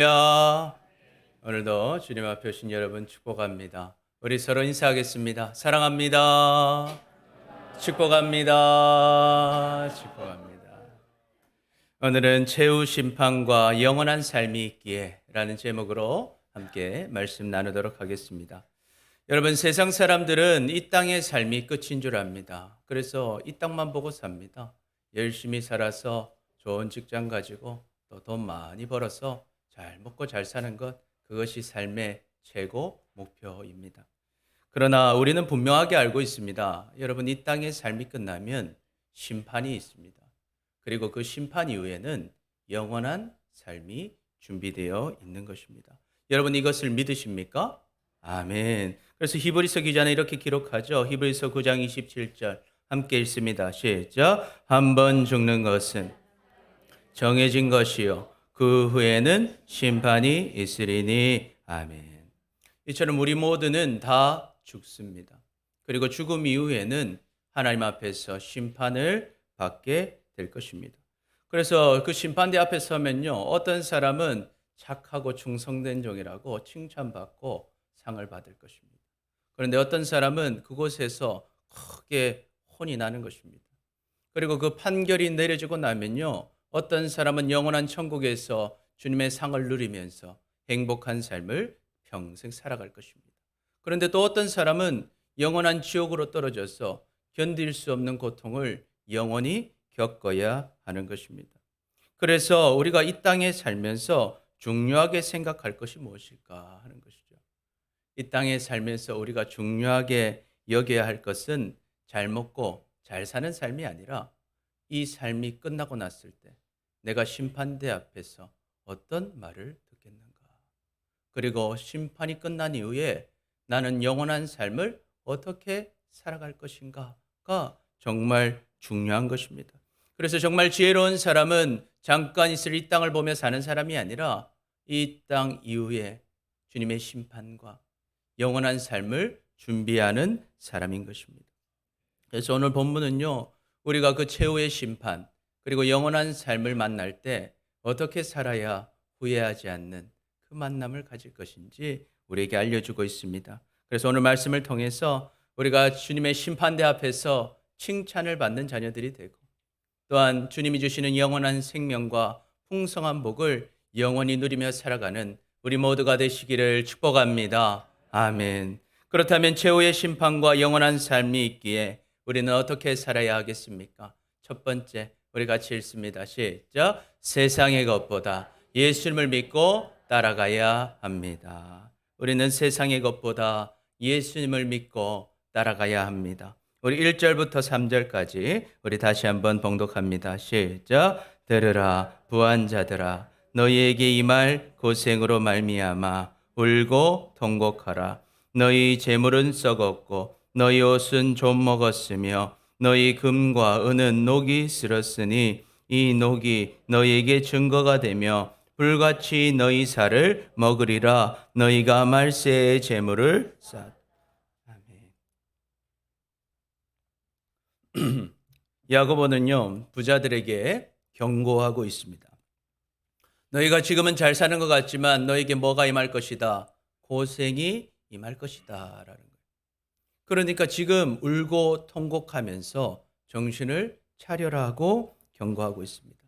야, 오늘도 주님 앞에 오신 여러분 축복합니다. 우리 서로 인사하겠습니다. 사랑합니다. 축복합니다. 축복합니다. 오늘은 최후 심판과 영원한 삶이 있기에라는 제목으로 함께 말씀 나누도록 하겠습니다. 여러분, 세상 사람들은 이 땅의 삶이 끝인 줄 압니다. 그래서 이 땅만 보고 삽니다. 열심히 살아서 좋은 직장 가지고 또 돈 많이 벌어서 잘 먹고 잘 사는 것, 그것이 삶의 최고 목표입니다. 그러나 우리는 분명하게 알고 있습니다. 여러분, 이 땅의 삶이 끝나면 심판이 있습니다. 그리고 그 심판 이후에는 영원한 삶이 준비되어 있는 것입니다. 여러분, 이것을 믿으십니까? 아멘. 그래서 히브리서 기자는 이렇게 기록하죠. 히브리서 9장 27절 함께 읽습니다. 시작. 한 번 죽는 것은 정해진 것이요 그 후에는 심판이 있으리니. 아멘. 이처럼 우리 모두는 다 죽습니다. 그리고 죽음 이후에는 하나님 앞에서 심판을 받게 될 것입니다. 그래서 그 심판대 앞에 서면요, 어떤 사람은 착하고 충성된 종이라고 칭찬받고 상을 받을 것입니다. 그런데 어떤 사람은 그곳에서 크게 혼이 나는 것입니다. 그리고 그 판결이 내려지고 나면요, 어떤 사람은 영원한 천국에서 주님의 상을 누리면서 행복한 삶을 평생 살아갈 것입니다. 그런데 또 어떤 사람은 영원한 지옥으로 떨어져서 견딜 수 없는 고통을 영원히 겪어야 하는 것입니다. 그래서 우리가 이 땅에 살면서 중요하게 생각할 것이 무엇일까 하는 것이죠. 이 땅에 살면서 우리가 중요하게 여겨야 할 것은 잘 먹고 잘 사는 삶이 아니라 이 삶이 끝나고 났을 때 내가 심판대 앞에서 어떤 말을 듣겠는가. 그리고 심판이 끝난 이후에 나는 영원한 삶을 어떻게 살아갈 것인가가 정말 중요한 것입니다. 그래서 정말 지혜로운 사람은 잠깐 있을 이 땅을 보며 사는 사람이 아니라 이 땅 이후에 주님의 심판과 영원한 삶을 준비하는 사람인 것입니다. 그래서 오늘 본문은요, 우리가 그 최후의 심판 그리고 영원한 삶을 만날 때 어떻게 살아야 후회하지 않는 그 만남을 가질 것인지 우리에게 알려주고 있습니다. 그래서 오늘 말씀을 통해서 우리가 주님의 심판대 앞에서 칭찬을 받는 자녀들이 되고, 또한 주님이 주시는 영원한 생명과 풍성한 복을 영원히 누리며 살아가는 우리 모두가 되시기를 축복합니다. 아멘. 그렇다면 최후의 심판과 영원한 삶이 있기에 우리는 어떻게 살아야 하겠습니까? 첫 번째, 우리 같이 읽습니다. 시작. 세상의 것보다 예수님을 믿고 따라가야 합니다. 우리는 세상의 것보다 예수님을 믿고 따라가야 합니다. 우리 1절부터 3절까지 우리 다시 한번 봉독합니다. 시작. 들으라 부한 자들아, 너희에게 이 말 고생으로 말미암아 울고 통곡하라. 너희 재물은 썩었고 너희 옷은 좀 먹었으며 너희 금과 은은 녹이 쓸었으니 이 녹이 너희에게 증거가 되며 불같이 너희 살을 먹으리라. 너희가 말세의 재물을 쌓. 야고보는요, 부자들에게 경고하고 있습니다. 너희가 지금은 잘 사는 것 같지만 너에게 뭐가 임할 것이다? 고생이 임할 것이다 라는 거예요. 그러니까 지금 울고 통곡하면서 정신을 차려라고 경고하고 있습니다.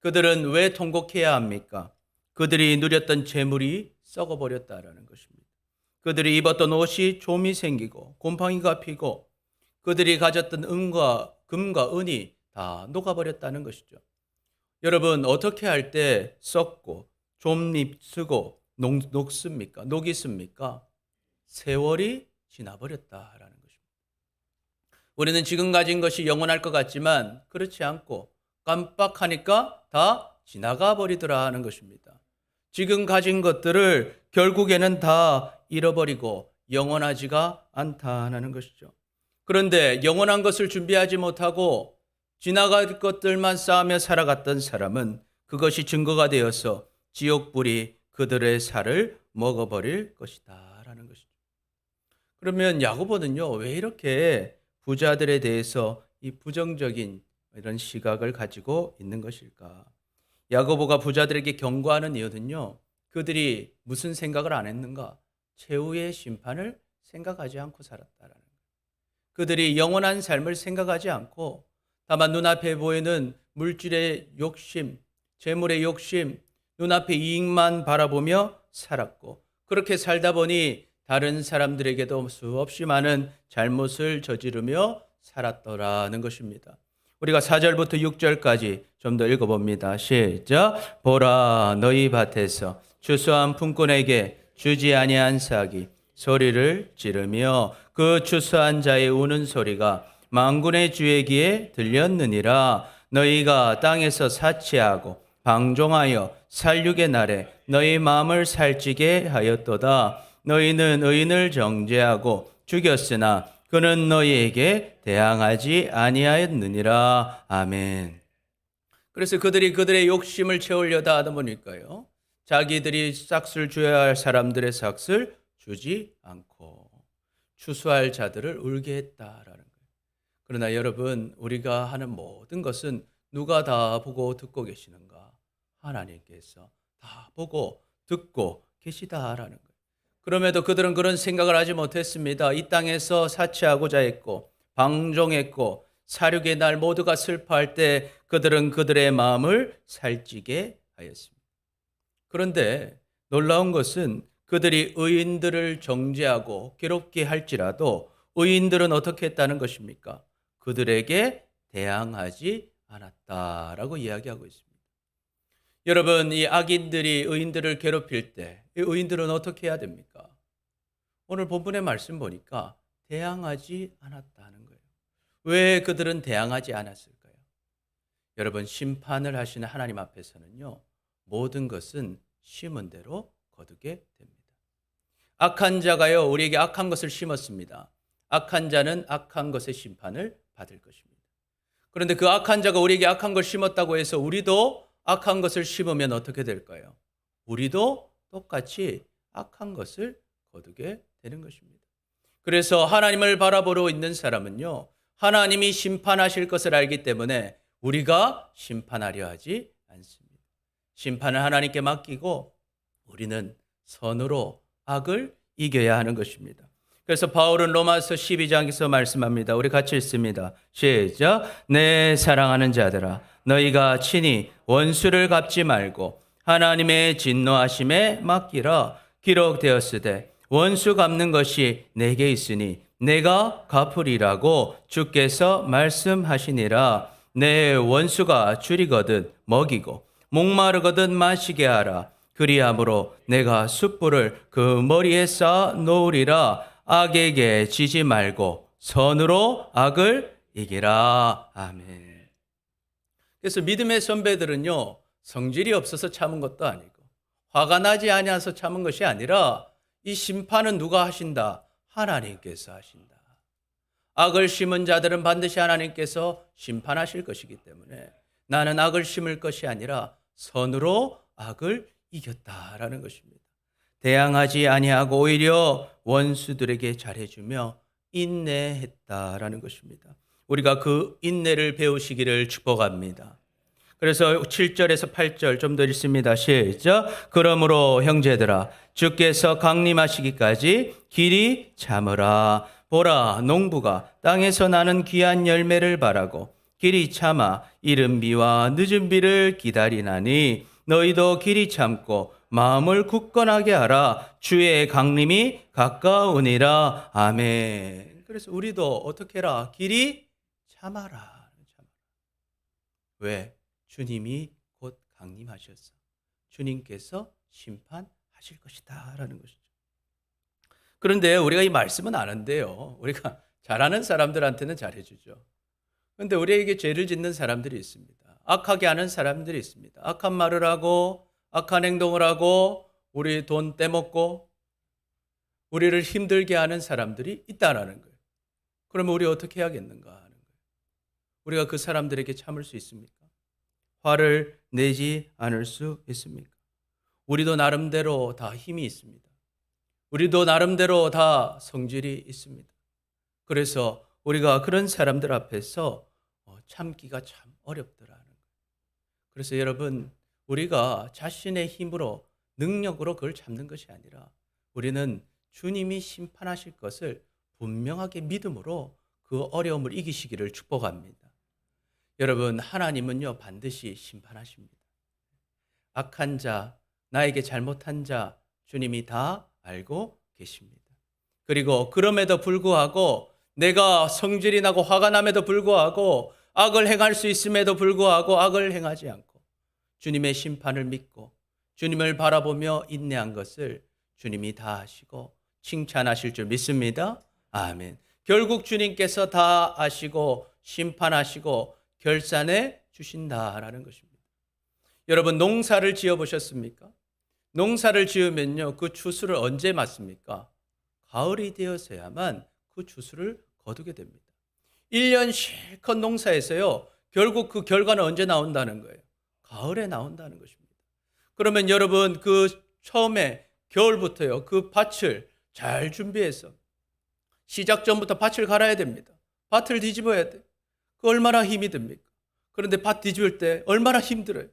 그들은 왜 통곡해야 합니까? 그들이 누렸던 재물이 썩어버렸다라는 것입니다. 그들이 입었던 옷이 좀이 생기고 곰팡이가 피고 그들이 가졌던 은과 금과 은이 다 녹아버렸다는 것이죠. 여러분, 어떻게 할 때 썩고 좀잎 쓰고 녹습니까? 녹이 씁니까? 세월이 지나버렸다라는 것입니다. 우리는 지금 가진 것이 영원할 것 같지만 그렇지 않고 깜빡하니까 다 지나가 버리더라 하는 것입니다. 지금 가진 것들을 결국에는 다 잃어버리고 영원하지가 않다는 것이죠. 그런데 영원한 것을 준비하지 못하고 지나갈 것들만 쌓으며 살아갔던 사람은 그것이 증거가 되어서 지옥불이 그들의 살을 먹어버릴 것이다 라는 것이죠. 그러면 야고보는요, 왜 이렇게 부자들에 대해서 이 부정적인 이런 시각을 가지고 있는 것일까? 야고보가 부자들에게 경고하는 이유는요, 그들이 무슨 생각을 안 했는가? 최후의 심판을 생각하지 않고 살았다라는 거예요. 그들이 영원한 삶을 생각하지 않고 다만 눈앞에 보이는 물질의 욕심, 재물의 욕심, 눈앞의 이익만 바라보며 살았고, 그렇게 살다 보니 다른 사람들에게도 수없이 많은 잘못을 저지르며 살았더라는 것입니다. 우리가 4절부터 6절까지 좀 더 읽어봅니다. 시작. 보라, 너희 밭에서 추수한 품꾼에게 주지 아니한 삭이 소리를 지르며 그 추수한 자의 우는 소리가 만군의 주의 귀에 들렸느니라. 너희가 땅에서 사치하고 방종하여 살육의 날에 너희 마음을 살찌게 하였도다. 너희는 의인을 정죄하고 죽였으나 그는 너희에게 대항하지 아니하였느니라. 아멘. 그래서 그들이 그들의 욕심을 채우려다 하다 보니까요, 자기들이 삭을 줘야 할 사람들의 삭을 주지 않고 추수할 자들을 울게 했다라는 거예요. 그러나 여러분, 우리가 하는 모든 것은 누가 다 보고 듣고 계시는가? 하나님께서 다 보고 듣고 계시다라는 거예요. 그럼에도 그들은 그런 생각을 하지 못했습니다. 이 땅에서 사치하고자 했고 방종했고 사륙의 날 모두가 슬퍼할 때 그들은 그들의 마음을 살찌게 하였습니다. 그런데 놀라운 것은 그들이 의인들을 정죄하고 괴롭게 할지라도 의인들은 어떻게 했다는 것입니까? 그들에게 대항하지 않았다라고 이야기하고 있습니다. 여러분, 이 악인들이 의인들을 괴롭힐 때 이 의인들은 어떻게 해야 됩니까? 오늘 본문의 말씀 보니까 대항하지 않았다는 거예요. 왜 그들은 대항하지 않았을까요? 여러분, 심판을 하시는 하나님 앞에서는요, 모든 것은 심은 대로 거두게 됩니다. 악한 자가요, 우리에게 악한 것을 심었습니다. 악한 자는 악한 것의 심판을 받을 것입니다. 그런데 그 악한 자가 우리에게 악한 걸 심었다고 해서 우리도 악한 것을 심으면 어떻게 될까요? 우리도 똑같이 악한 것을 거두게 되는 것입니다. 그래서 하나님을 바라보러 있는 사람은요, 하나님이 심판하실 것을 알기 때문에 우리가 심판하려 하지 않습니다. 심판을 하나님께 맡기고 우리는 선으로 악을 이겨야 하는 것입니다. 그래서 바울은 로마서 12장에서 말씀합니다. 우리 같이 읽습니다. 시작. 내 사랑하는 자들아, 너희가 친히 원수를 갚지 말고 하나님의 진노하심에 맡기라. 기록되었으되 원수 갚는 것이 내게 있으니 내가 갚으리라고 주께서 말씀하시니라. 내 원수가 줄이거든 먹이고 목마르거든 마시게 하라. 그리함으로 내가 숯불을 그 머리에 쌓아 놓으리라. 악에게 지지 말고 선으로 악을 이기라. 아멘. 그래서 믿음의 선배들은요, 성질이 없어서 참은 것도 아니고 화가 나지 아니어서 참은 것이 아니라 이 심판은 누가 하신다? 하나님께서 하신다. 악을 심은 자들은 반드시 하나님께서 심판하실 것이기 때문에 나는 악을 심을 것이 아니라 선으로 악을 이겼다라는 것입니다. 대항하지 아니하고 오히려 원수들에게 잘해주며 인내했다라는 것입니다. 우리가 그 인내를 배우시기를 축복합니다. 그래서 7절에서 8절 좀 더 읽습니다. 시작. 그러므로 형제들아, 주께서 강림하시기까지 길이 참으라. 보라, 농부가 땅에서 나는 귀한 열매를 바라고 길이 참아 이른 비와 늦은 비를 기다리나니 너희도 길이 참고 마음을 굳건하게 하라. 주의 강림이 가까우니라. 아멘. 그래서 우리도 어떻게 해라? 길이 참아라. 왜? 주님이 곧 강림하셔서 주님께서 심판하실 것이다 라는 것이죠. 그런데 우리가 이 말씀은 아는데요, 우리가 잘하는 사람들한테는 잘해주죠. 그런데 우리에게 죄를 짓는 사람들이 있습니다. 악하게 하는 사람들이 있습니다. 악한 말을 하고 악한 행동을 하고 우리 돈 떼먹고 우리를 힘들게 하는 사람들이 있다라는 거예요. 그러면 우리 어떻게 해야겠는가 하는 거예요. 우리가 그 사람들에게 참을 수 있습니까? 화를 내지 않을 수 있습니까? 우리도 나름대로 다 힘이 있습니다. 우리도 나름대로 다 성질이 있습니다. 그래서 우리가 그런 사람들 앞에서 참기가 참 어렵더라는 거예요. 그래서 여러분, 우리가 자신의 힘으로 능력으로 그걸 잡는 것이 아니라 우리는 주님이 심판하실 것을 분명하게 믿음으로 그 어려움을 이기시기를 축복합니다. 여러분, 하나님은요 반드시 심판하십니다. 악한 자, 나에게 잘못한 자 주님이 다 알고 계십니다. 그리고 그럼에도 불구하고 내가 성질이 나고 화가 남에도 불구하고 악을 행할 수 있음에도 불구하고 악을 행하지 않고 주님의 심판을 믿고 주님을 바라보며 인내한 것을 주님이 다 하시고 칭찬하실 줄 믿습니다. 아멘. 결국 주님께서 다 아시고 심판하시고 결산해 주신다라는 것입니다. 여러분, 농사를 지어 보셨습니까? 농사를 지으면요 그 추수를 언제 맞습니까? 가을이 되어서야만 그 추수를 거두게 됩니다. 1년 실컷 농사에서요 결국 그 결과는 언제 나온다는 거예요? 가을에 나온다는 것입니다. 그러면 여러분, 그 처음에 겨울부터요 그 밭을 잘 준비해서 시작 전부터 밭을 갈아야 됩니다. 밭을 뒤집어야 돼. 그 얼마나 힘이 듭니까? 그런데 밭 뒤집을 때 얼마나 힘들어요.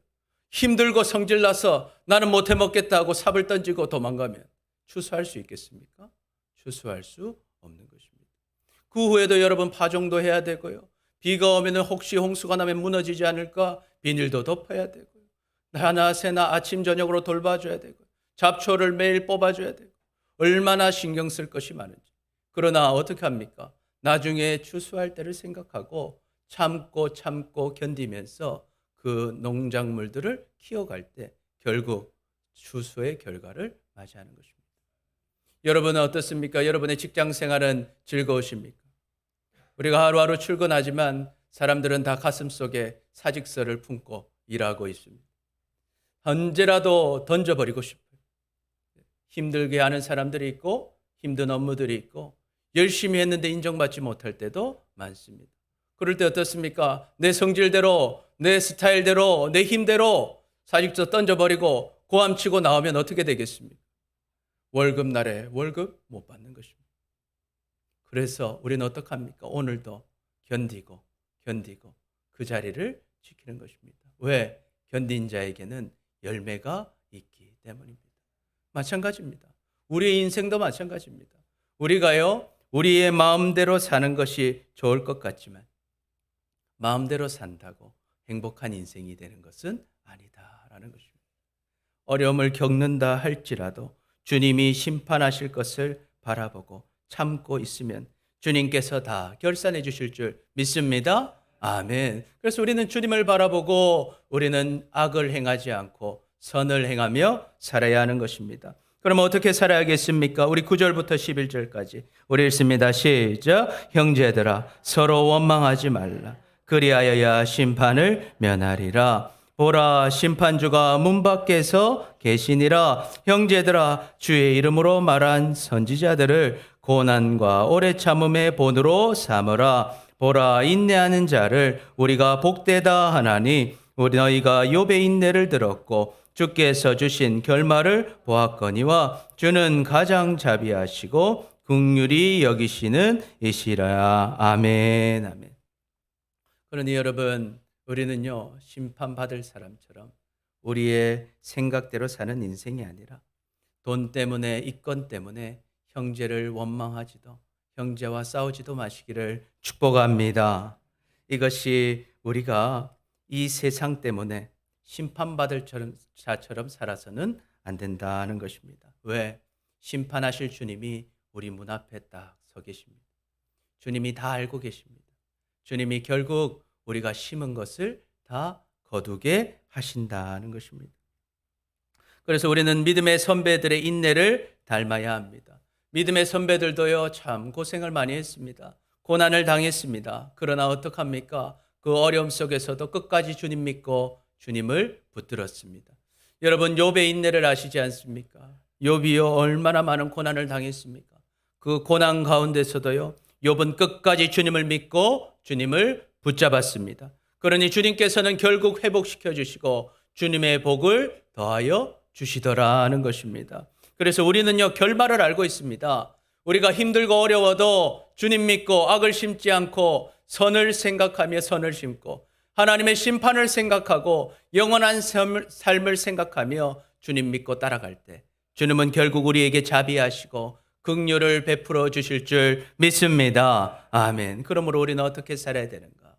힘들고 성질나서 나는 못해 먹겠다 고 삽을 던지고 도망가면 추수할 수 있겠습니까? 추수할 수 없는 것입니다. 그 후에도 여러분 파종도 해야 되고요. 비가 오면 혹시 홍수가 나면 무너지지 않을까 비닐도 덮어야 되고요. 하나 새나 아침 저녁으로 돌봐줘야 되고 잡초를 매일 뽑아줘야 되고 얼마나 신경 쓸 것이 많은지. 그러나 어떻게 합니까? 나중에 추수할 때를 생각하고 참고 견디면서 그 농작물들을 키워갈 때 결국 추수의 결과를 맞이하는 것입니다. 여러분은 어떻습니까? 여러분의 직장 생활은 즐거우십니까? 우리가 하루하루 출근하지만 사람들은 다 가슴속에 사직서를 품고 일하고 있습니다. 언제라도 던져버리고 싶어요. 힘들게 하는 사람들이 있고 힘든 업무들이 있고 열심히 했는데 인정받지 못할 때도 많습니다. 그럴 때 어떻습니까? 내 성질대로, 내 스타일대로, 내 힘대로 사직서 던져버리고 고함치고 나오면 어떻게 되겠습니까? 월급날에 월급 못 받는 것입니다. 그래서 우리는 어떡합니까? 오늘도 견디고 그 자리를 지키는 것입니다. 왜? 견딘 자에게는 열매가 있기 때문입니다. 마찬가지입니다. 우리의 인생도 마찬가지입니다. 우리가요, 우리의 마음대로 사는 것이 좋을 것 같지만 마음대로 산다고 행복한 인생이 되는 것은 아니다라는 것입니다. 어려움을 겪는다 할지라도 주님이 심판하실 것을 바라보고 참고 있으면 주님께서 다 결산해 주실 줄 믿습니다. 아멘. 그래서 우리는 주님을 바라보고 우리는 악을 행하지 않고 선을 행하며 살아야 하는 것입니다. 그럼 어떻게 살아야겠습니까? 우리 9절부터 11절까지 우리 읽습니다. 시작. 형제들아 서로 원망하지 말라. 그리하여야 심판을 면하리라. 보라, 심판주가 문 밖에서 계시니라. 형제들아 주의 이름으로 말한 선지자들을 고난과 오래 참음의 본으로 삼으라. 보라, 인내하는 자를 우리가 복되다 하나니 우리 너희가 욥의 인내를 들었고 주께서 주신 결말을 보았거니와 주는 가장 자비하시고 긍휼히 여기시는 이시라. 아멘. 아멘. 그러니 여러분, 우리는요 심판받을 사람처럼 우리의 생각대로 사는 인생이 아니라 돈 때문에, 이권 때문에 형제를 원망하지도 형제와 싸우지도 마시기를 축복합니다. 이것이 우리가 이 세상 때문에 심판받을 자처럼 살아서는 안 된다는 것입니다. 왜? 심판하실 주님이 우리 문 앞에 딱 서 계십니다. 주님이 다 알고 계십니다. 주님이 결국 우리가 심은 것을 다 거두게 하신다는 것입니다. 그래서 우리는 믿음의 선배들의 인내를 닮아야 합니다. 믿음의 선배들도요 참 고생을 많이 했습니다. 고난을 당했습니다. 그러나 어떡합니까? 그 어려움 속에서도 끝까지 주님 믿고 주님을 붙들었습니다. 여러분, 욥의 인내를 아시지 않습니까? 욥이요 얼마나 많은 고난을 당했습니까? 그 고난 가운데서도요 욥은 끝까지 주님을 믿고 주님을 붙잡았습니다. 그러니 주님께서는 결국 회복시켜 주시고 주님의 복을 더하여 주시더라는 것입니다. 그래서 우리는요 결말을 알고 있습니다. 우리가 힘들고 어려워도 주님 믿고 악을 심지 않고 선을 생각하며 선을 심고 하나님의 심판을 생각하고 영원한 삶을 생각하며 주님 믿고 따라갈 때 주님은 결국 우리에게 자비하시고 긍휼을 베풀어 주실 줄 믿습니다. 아멘. 그러므로 우리는 어떻게 살아야 되는가?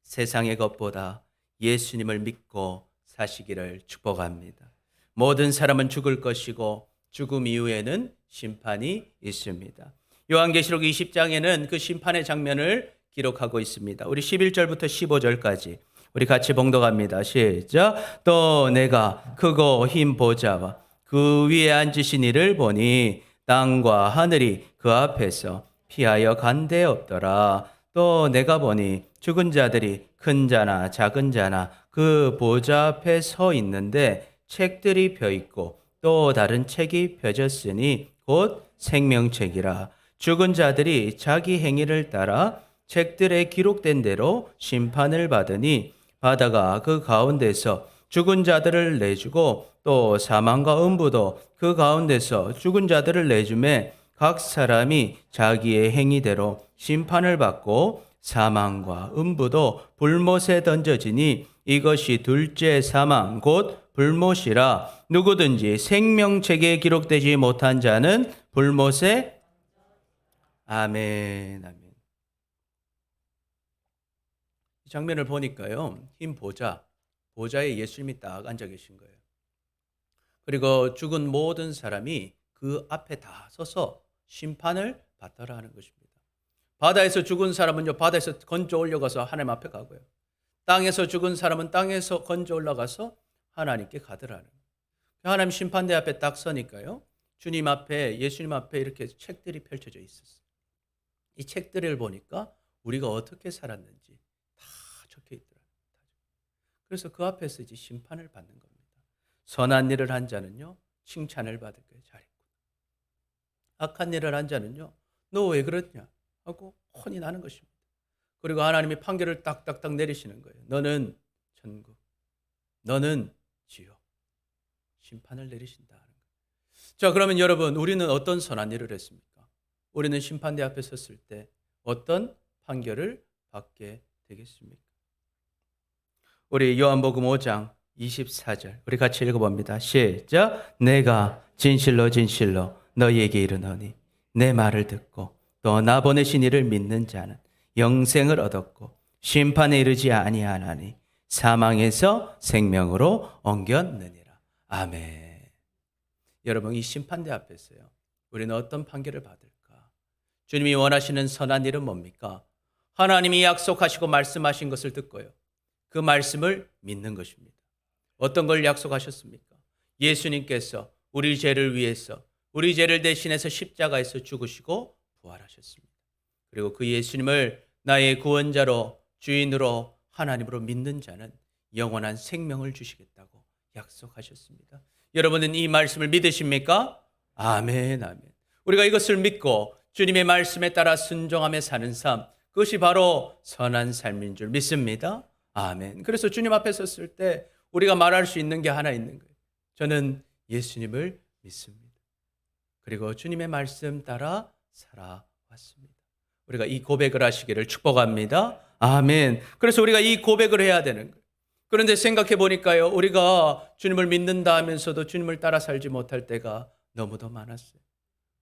세상의 것보다 예수님을 믿고 사시기를 축복합니다. 모든 사람은 죽을 것이고 죽음 이후에는 심판이 있습니다. 요한계시록 20장에는 그 심판의 장면을 기록하고 있습니다. 우리 11절부터 15절까지 우리 같이 봉독합니다. 시작. 또 내가 크고 흰 보좌와 그 위에 앉으신 이를 보니 땅과 하늘이 그 앞에서 피하여 간 데 없더라. 또 내가 보니 죽은 자들이 큰 자나 작은 자나 그 보좌 앞에 서 있는데 책들이 펴 있고 또 다른 책이 펴졌으니 곧 생명책이라. 죽은 자들이 자기 행위를 따라 책들에 기록된 대로 심판을 받으니 바다가 그 가운데서 죽은 자들을 내주고 또 사망과 음부도 그 가운데서 죽은 자들을 내주매 각 사람이 자기의 행위대로 심판을 받고 사망과 음부도 불못에 던져지니 이것이 둘째 사망 곧 불못이라. 누구든지 생명책에 기록되지 못한 자는 불못에 아멘. 아멘. 이 장면을 보니까요, 흰 보좌에 예수님이 딱 앉아 계신 거예요. 그리고 죽은 모든 사람이 그 앞에 다 서서 심판을 받더라 하는 것입니다. 바다에서 죽은 사람은요, 바다에서 건져 올려가서 하나님 앞에 가고요. 땅에서 죽은 사람은 땅에서 건져 올라가서 하나님께 가더라는 거예요. 하나님 심판대 앞에 딱 서니까요, 주님 앞에, 예수님 앞에 이렇게 책들이 펼쳐져 있었어요. 이 책들을 보니까 우리가 어떻게 살았는지 다 적혀 있더라고요. 그래서 그 앞에서 이제 심판을 받는 겁니다. 선한 일을 한 자는요, 칭찬을 받을 거예요. 잘했고. 악한 일을 한 자는요, 너 왜 그랬냐 하고 혼이 나는 것입니다. 그리고 하나님이 판결을 딱딱딱 내리시는 거예요. 너는 천국, 너는 지옥. 심판을 내리신다 하는 거예요. 자, 그러면 여러분, 우리는 어떤 선한 일을 했습니까? 우리는 심판대 앞에 섰을 때 어떤 판결을 받게 되겠습니까? 우리 요한복음 5장 24절 우리 같이 읽어봅니다. 시작. 내가 진실로 진실로 너희에게 이르노니 내 말을 듣고 또 나 보내신 이를 믿는 자는 영생을 얻었고 심판에 이르지 아니하나니 사망에서 생명으로 옮겼느니라. 아멘. 여러분, 이 심판대 앞에서요, 우리는 어떤 판결을 받을까? 주님이 원하시는 선한 일은 뭡니까? 하나님이 약속하시고 말씀하신 것을 듣고요, 그 말씀을 믿는 것입니다. 어떤 걸 약속하셨습니까? 예수님께서 우리 죄를 위해서, 우리 죄를 대신해서 십자가에서 죽으시고 부활하셨습니다. 그리고 그 예수님을 나의 구원자로, 주인으로, 하나님으로 믿는 자는 영원한 생명을 주시겠다고 약속하셨습니다. 여러분은 이 말씀을 믿으십니까? 아멘, 아멘. 우리가 이것을 믿고 주님의 말씀에 따라 순종하며 사는 삶, 그것이 바로 선한 삶인 줄 믿습니다. 아멘. 그래서 주님 앞에 섰을 때 우리가 말할 수 있는 게 하나 있는 거예요. 저는 예수님을 믿습니다. 그리고 주님의 말씀 따라 살아왔습니다. 우리가 이 고백을 하시기를 축복합니다. 아멘. 그래서 우리가 이 고백을 해야 되는 거예요. 그런데 생각해 보니까요, 우리가 주님을 믿는다 하면서도 주님을 따라 살지 못할 때가 너무도 많았어요.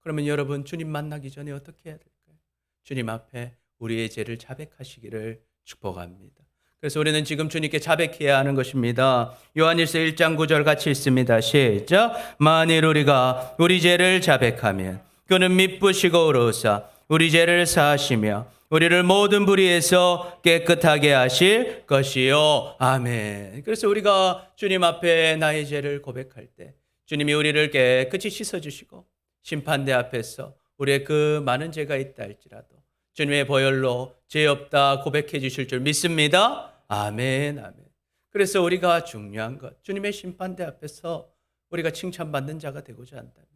그러면 여러분, 주님 만나기 전에 어떻게 해야 될까요? 주님 앞에 우리의 죄를 자백하시기를 축복합니다. 그래서 우리는 지금 주님께 자백해야 하는 것입니다. 요한일서 1장 9절 같이 읽습니다. 시작. 만일 우리가 우리 죄를 자백하면 그는 미쁘시고 의로우사 우리 죄를 사하시며 우리를 모든 불의에서 깨끗하게 하실 것이요. 아멘. 그래서 우리가 주님 앞에 나의 죄를 고백할 때 주님이 우리를 깨끗이 씻어주시고 심판대 앞에서 우리의 그 많은 죄가 있다 할지라도 주님의 보혈로 죄 없다 고백해 주실 줄 믿습니다. 아멘, 아멘. 그래서 우리가 중요한 것, 주님의 심판대 앞에서 우리가 칭찬받는 자가 되고자 한다면,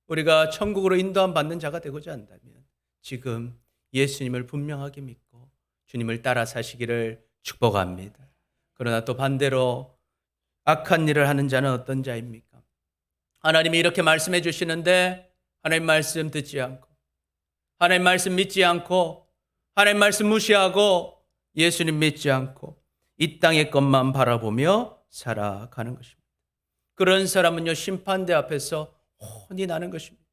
우리가 천국으로 인도함 받는 자가 되고자 한다면 지금 예수님을 분명하게 믿고 주님을 따라 사시기를 축복합니다. 그러나 또 반대로 악한 일을 하는 자는 어떤 자입니까? 하나님이 이렇게 말씀해 주시는데 하나님 말씀 듣지 않고, 하나님 말씀 믿지 않고, 하나님 말씀 무시하고, 예수님 믿지 않고 이 땅의 것만 바라보며 살아가는 것입니다. 그런 사람은요, 심판대 앞에서 혼이 나는 것입니다.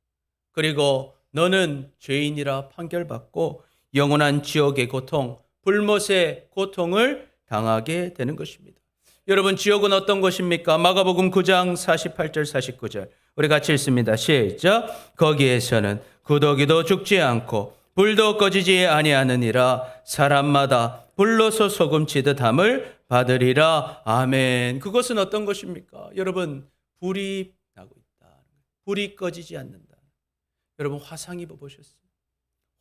그리고 너는 죄인이라 판결받고 영원한 지옥의 고통, 불못의 고통을 당하게 되는 것입니다. 여러분, 지옥은 어떤 곳입니까? 마가복음 9장 48절 49절 우리 같이 읽습니다. 시작. 거기에서는 구더기도 죽지 않고 불도 꺼지지 아니하느니라. 사람마다 불로서 소금치듯 함을 받으리라. 아멘. 그것은 어떤 것입니까? 여러분, 불이 나고 있다. 불이 꺼지지 않는다. 여러분, 화상 입어보셨어요?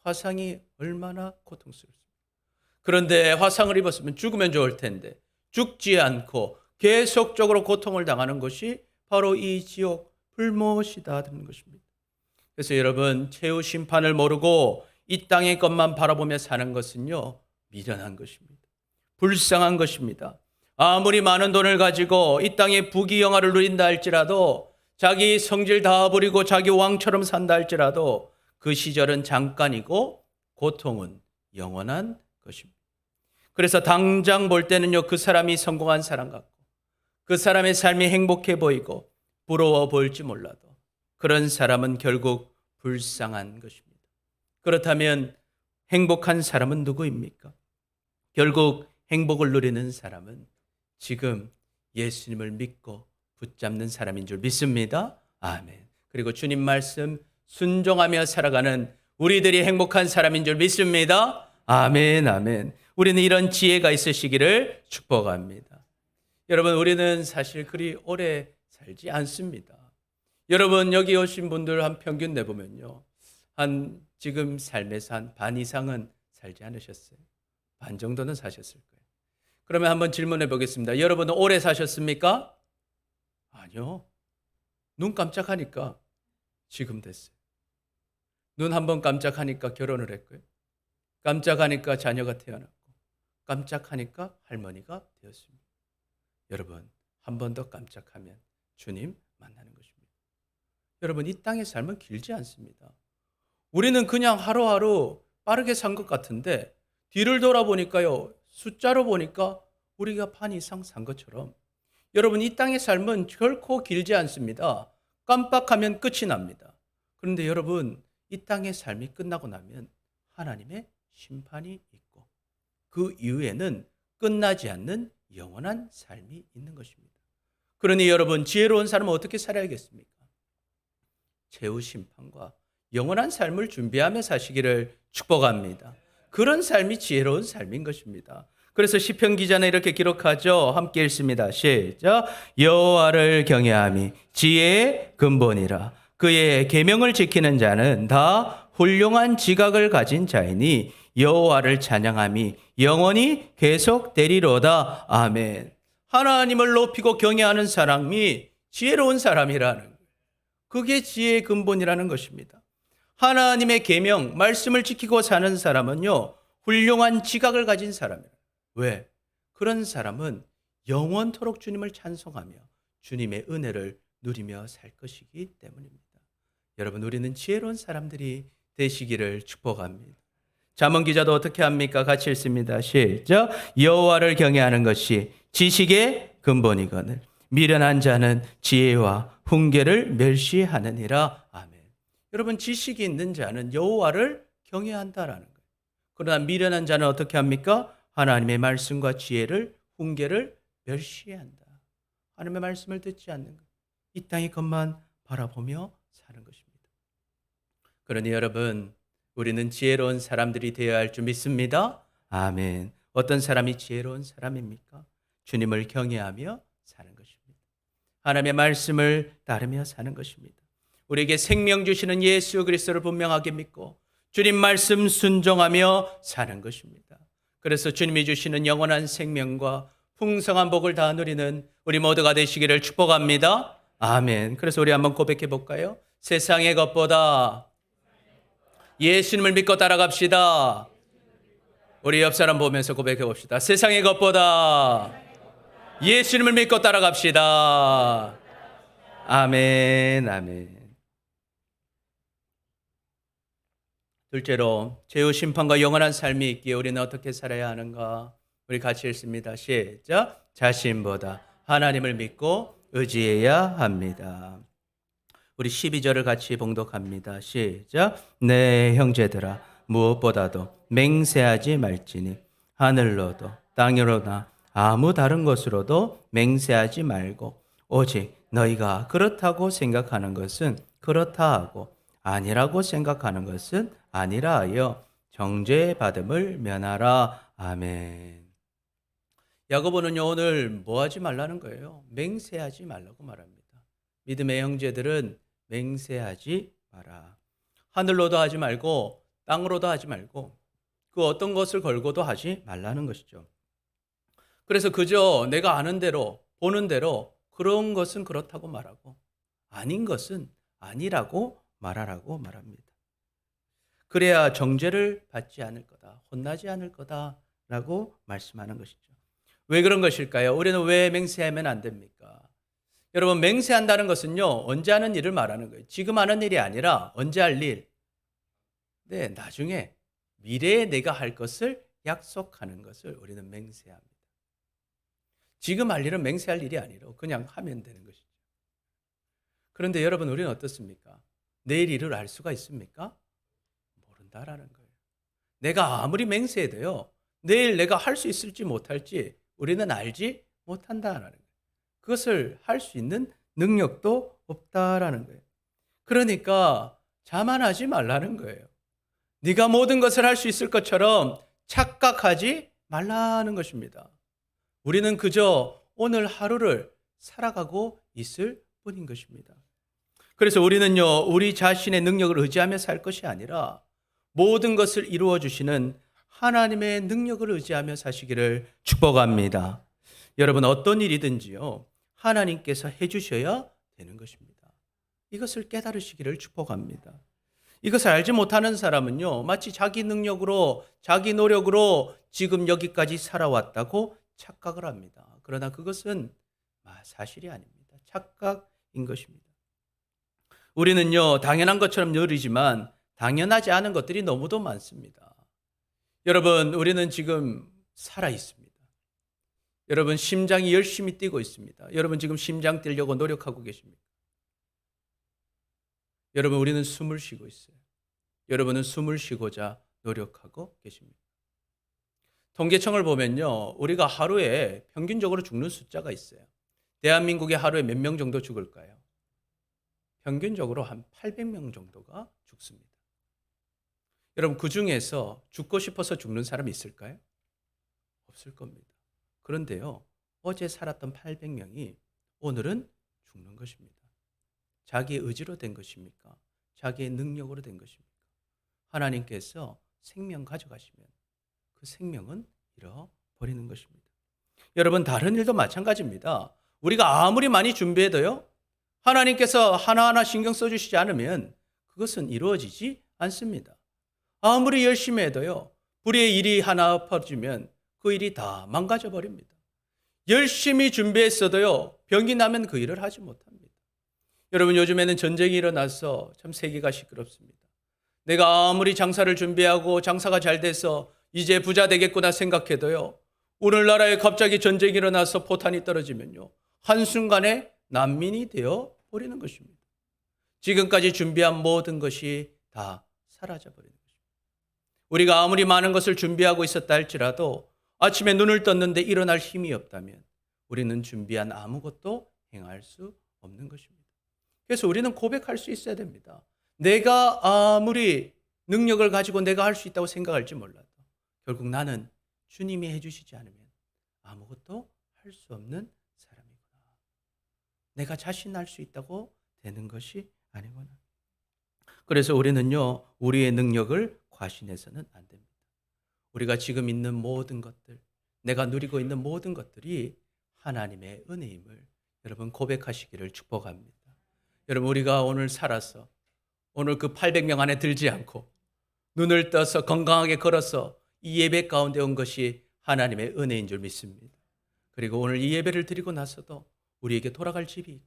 화상이 얼마나 고통스럽습니까? 그런데 화상을 입었으면 죽으면 좋을 텐데 죽지 않고 계속적으로 고통을 당하는 것이 바로 이 지옥 불못이다는 것입니다. 그래서 여러분, 최후 심판을 모르고 이 땅의 것만 바라보며 사는 것은요, 미련한 것입니다. 불쌍한 것입니다. 아무리 많은 돈을 가지고 이 땅의 부귀영화를 누린다 할지라도, 자기 성질 다 부리고 자기 왕처럼 산다 할지라도 그 시절은 잠깐이고 고통은 영원한 것입니다. 그래서 당장 볼 때는요, 그 사람이 성공한 사람 같고 그 사람의 삶이 행복해 보이고 부러워 보일지 몰라도 그런 사람은 결국 불쌍한 것입니다. 그렇다면 행복한 사람은 누구입니까? 결국 행복을 누리는 사람은 지금 예수님을 믿고 붙잡는 사람인 줄 믿습니다. 아멘. 그리고 주님 말씀 순종하며 살아가는 우리들이 행복한 사람인 줄 믿습니다. 아멘, 아멘. 우리는 이런 지혜가 있으시기를 축복합니다. 여러분, 우리는 사실 그리 오래 살지 않습니다. 여러분, 여기 오신 분들 한 평균 내보면요, 지금 삶에서 한 반 이상은 살지 않으셨어요. 반 정도는 사셨을 거예요. 그러면 한번 질문해 보겠습니다. 여러분은 오래 사셨습니까? 아니요. 눈 깜짝하니까 지금 됐어요. 눈 한번 깜짝하니까 결혼을 했고요. 깜짝하니까 자녀가 태어났고, 깜짝하니까 할머니가 되었습니다. 여러분, 한 번 더 깜짝하면 주님 만나는 것입니다. 여러분, 이 땅의 삶은 길지 않습니다. 우리는 그냥 하루하루 빠르게 산 것 같은데 뒤를 돌아보니까요, 숫자로 보니까 우리가 반 이상 산 것처럼, 여러분, 이 땅의 삶은 결코 길지 않습니다. 깜빡하면 끝이 납니다. 그런데 여러분, 이 땅의 삶이 끝나고 나면 하나님의 심판이 있고 그 이후에는 끝나지 않는 영원한 삶이 있는 것입니다. 그러니 여러분, 지혜로운 사람은 어떻게 살아야겠습니까? 최후 심판과 영원한 삶을 준비하며 사시기를 축복합니다. 그런 삶이 지혜로운 삶인 것입니다. 그래서 시편 기자는 이렇게 기록하죠. 함께 읽습니다. 시작. 여호와를 경외함이 지혜의 근본이라. 그의 계명을 지키는 자는 다 훌륭한 지각을 가진 자이니 여호와를 찬양함이 영원히 계속되리로다. 아멘. 하나님을 높이고 경외하는 사람이 지혜로운 사람이라는 거예요. 그게 지혜의 근본이라는 것입니다. 하나님의 계명, 말씀을 지키고 사는 사람은요, 훌륭한 지각을 가진 사람이에요. 왜? 그런 사람은 영원토록 주님을 찬송하며 주님의 은혜를 누리며 살 것이기 때문입니다. 여러분, 우리는 지혜로운 사람들이 되시기를 축복합니다. 잠언 기자도 어떻게 합니까? 같이 읽습니다. 시작. 여호와를 경외하는 것이 지식의 근본이거늘 미련한 자는 지혜와 훈계를 멸시하느니라. 아멘. 여러분, 지식이 있는 자는 여호와를 경외한다라는 거예요. 그러나 미련한 자는 어떻게 합니까? 하나님의 말씀과 지혜를, 훈계를 멸시한다. 하나님의 말씀을 듣지 않는 것. 이 땅의 것만 바라보며 사는 것입니다. 그러니 여러분, 우리는 지혜로운 사람들이 되어야 할 줄 믿습니다. 아멘. 어떤 사람이 지혜로운 사람입니까? 주님을 경외하며 사는 것입니다. 하나님의 말씀을 따르며 사는 것입니다. 우리에게 생명 주시는 예수 그리스도를 분명하게 믿고 주님 말씀 순종하며 사는 것입니다. 그래서 주님이 주시는 영원한 생명과 풍성한 복을 다 누리는 우리 모두가 되시기를 축복합니다. 아멘. 그래서 우리 한번 고백해 볼까요? 세상의 것보다 예수님을 믿고 따라갑시다. 우리 옆 사람 보면서 고백해 봅시다. 세상의 것보다 예수님을 믿고 따라갑시다. 아멘, 아멘. 둘째로, 최후 심판과 영원한 삶이 있기에 우리는 어떻게 살아야 하는가? 우리 같이 읽습니다. 시작. 자신보다 하나님을 믿고 의지해야 합니다. 우리 12절을 같이 봉독합니다. 시작. 내 형제들아 무엇보다도 맹세하지 말지니 하늘로도 땅으로나 아무 다른 것으로도 맹세하지 말고 오직 너희가 그렇다고 생각하는 것은 그렇다 하고 아니라고 생각하는 것은 아니라 하여 정죄받음을 면하라. 아멘. 야고보는요 오늘 뭐 하지 말라는 거예요? 맹세하지 말라고 말합니다. 믿음의 형제들은 맹세하지 마라. 하늘로도 하지 말고 땅으로도 하지 말고 그 어떤 것을 걸고도 하지 말라는 것이죠. 그래서 그저 내가 아는 대로 보는 대로 그런 것은 그렇다고 말하고 아닌 것은 아니라고 말하라고 말합니다. 그래야 정죄를 받지 않을 거다. 혼나지 않을 거다라고 말씀하는 것이죠. 왜 그런 것일까요? 우리는 왜 맹세하면 안 됩니까? 여러분 맹세한다는 것은요. 언제 하는 일을 말하는 거예요. 지금 하는 일이 아니라 언제 할 일. 네, 나중에 미래에 내가 할 것을 약속하는 것을 우리는 맹세합니다. 지금 할 일은 맹세할 일이 아니라 그냥 하면 되는 것이죠. 그런데 여러분 우리는 어떻습니까? 내일 일을 알 수가 있습니까? 모른다라는 거예요. 내가 아무리 맹세해도요. 내일 내가 할 수 있을지 못할지 우리는 알지 못한다라는 거예요. 그것을 할 수 있는 능력도 없다라는 거예요. 그러니까 자만하지 말라는 거예요. 네가 모든 것을 할 수 있을 것처럼 착각하지 말라는 것입니다. 우리는 그저 오늘 하루를 살아가고 있을 뿐인 것입니다. 그래서 우리는요, 우리 자신의 능력을 의지하며 살 것이 아니라 모든 것을 이루어 주시는 하나님의 능력을 의지하며 사시기를 축복합니다. 여러분 어떤 일이든지요, 하나님께서 해주셔야 되는 것입니다. 이것을 깨달으시기를 축복합니다. 이것을 알지 못하는 사람은요, 마치 자기 능력으로, 자기 노력으로 지금 여기까지 살아왔다고 착각을 합니다. 그러나 그것은 사실이 아닙니다. 착각인 것입니다. 우리는요, 당연한 것처럼 여기지만 당연하지 않은 것들이 너무도 많습니다. 여러분, 우리는 지금 살아 있습니다. 여러분, 심장이 열심히 뛰고 있습니다. 여러분, 지금 심장 뛰려고 노력하고 계십니까? 여러분, 우리는 숨을 쉬고 있어요. 여러분은 숨을 쉬고자 노력하고 계십니다. 통계청을 보면요, 우리가 하루에 평균적으로 죽는 숫자가 있어요. 대한민국에 하루에 몇 명 정도 죽을까요? 평균적으로 한 800명 정도가 죽습니다. 여러분, 그 중에서 죽고 싶어서 죽는 사람이 있을까요? 없을 겁니다. 그런데요, 어제 살았던 800명이 오늘은 죽는 것입니다. 자기의 의지로 된 것입니까? 자기의 능력으로 된 것입니까? 하나님께서 생명 가져가시면 그 생명은 잃어버리는 것입니다. 여러분, 다른 일도 마찬가지입니다. 우리가 아무리 많이 준비해도요, 하나님께서 하나하나 신경 써주시지 않으면 그것은 이루어지지 않습니다. 아무리 열심히 해도요, 불의의 일이 하나 퍼지면 그 일이 다 망가져 버립니다. 열심히 준비했어도요, 병이 나면 그 일을 하지 못합니다. 여러분, 요즘에는 전쟁이 일어나서 참 세계가 시끄럽습니다. 내가 아무리 장사를 준비하고 장사가 잘 돼서 이제 부자 되겠구나 생각해도요, 오늘나라에 갑자기 전쟁이 일어나서 포탄이 떨어지면요, 한순간에 난민이 되어 버리는 것입니다. 지금까지 준비한 모든 것이 다 사라져 버리는 것입니다. 우리가 아무리 많은 것을 준비하고 있었다 할지라도 아침에 눈을 떴는데 일어날 힘이 없다면 우리는 준비한 아무것도 행할 수 없는 것입니다. 그래서 우리는 고백할 수 있어야 됩니다. 내가 아무리 능력을 가지고 내가 할 수 있다고 생각할지 몰라도 결국 나는 주님이 해주시지 않으면 아무것도 할 수 없는 사람이구나. 내가 자신할 수 있다고 되는 것이 아니구나. 그래서 우리는요, 우리의 능력을 과신해서는 안 됩니다. 우리가 지금 있는 모든 것들, 내가 누리고 있는 모든 것들이 하나님의 은혜임을 여러분 고백하시기를 축복합니다. 여러분, 우리가 오늘 살아서 오늘 그 800명 안에 들지 않고 눈을 떠서 건강하게 걸어서 이 예배 가운데 온 것이 하나님의 은혜인 줄 믿습니다. 그리고 오늘 이 예배를 드리고 나서도 우리에게 돌아갈 집이 있고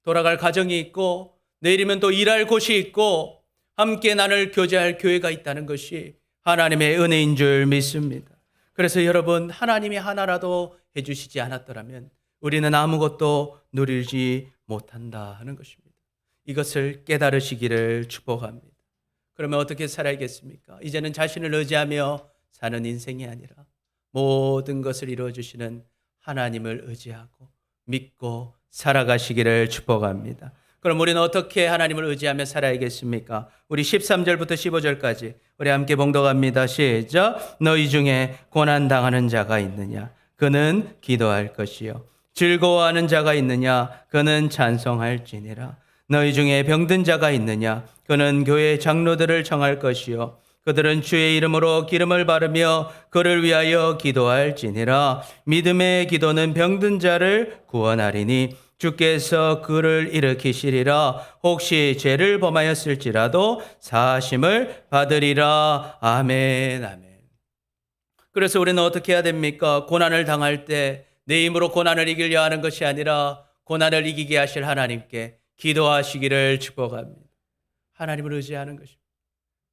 돌아갈 가정이 있고 내일이면 또 일할 곳이 있고 함께 나를 교제할 교회가 있다는 것이 하나님의 은혜인 줄 믿습니다. 그래서 여러분, 하나님이 하나라도 해주시지 않았더라면 우리는 아무것도 누리지 못한다 하는 것입니다. 이것을 깨달으시기를 축복합니다. 그러면 어떻게 살아야겠습니까? 이제는 자신을 의지하며 사는 인생이 아니라 모든 것을 이루어주시는 하나님을 의지하고 믿고 살아가시기를 축복합니다. 그럼 우리는 어떻게 하나님을 의지하며 살아야겠습니까? 우리 13절부터 15절까지 우리 함께 봉독합니다. 시작. 너희 중에 고난당하는 자가 있느냐? 그는 기도할 것이요. 즐거워하는 자가 있느냐? 그는 찬송할지니라. 너희 중에 병든 자가 있느냐? 그는 교회 장로들을 청할 것이요. 그들은 주의 이름으로 기름을 바르며 그를 위하여 기도할지니라. 믿음의 기도는 병든 자를 구원하리니 주께서 그를 일으키시리라. 혹시 죄를 범하였을지라도 사심을 받으리라. 아멘, 아멘. 그래서 우리는 어떻게 해야 됩니까? 고난을 당할 때 내 힘으로 고난을 이기려 하는 것이 아니라 고난을 이기게 하실 하나님께 기도하시기를 축복합니다. 하나님을 의지하는 것입니다.